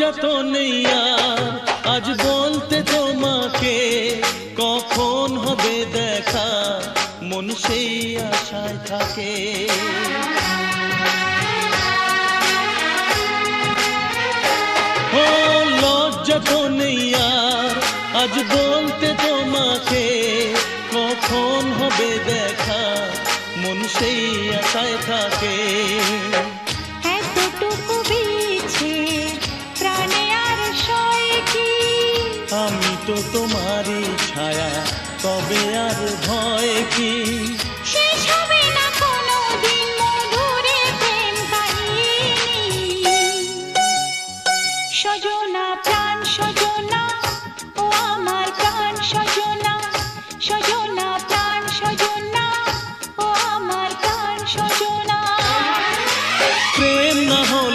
লজ্জা তো নেই আর আজ বলতে তোমাকে, কখন হবে দেখা মন সেই আশায় থাকে। ও লজ্জা তো নেই আর আজ বলতে তোমাকে, কখন হবে দেখা মন সেই আশায় থাকে। এতটুকু বিছে প্রাণে আর সয় কি, আমি তো তোমারই ছায়া, তবে আর ভয় কি? শেষ হবে না কোনোদিন মধুর প্রেম কাহিনী। সজল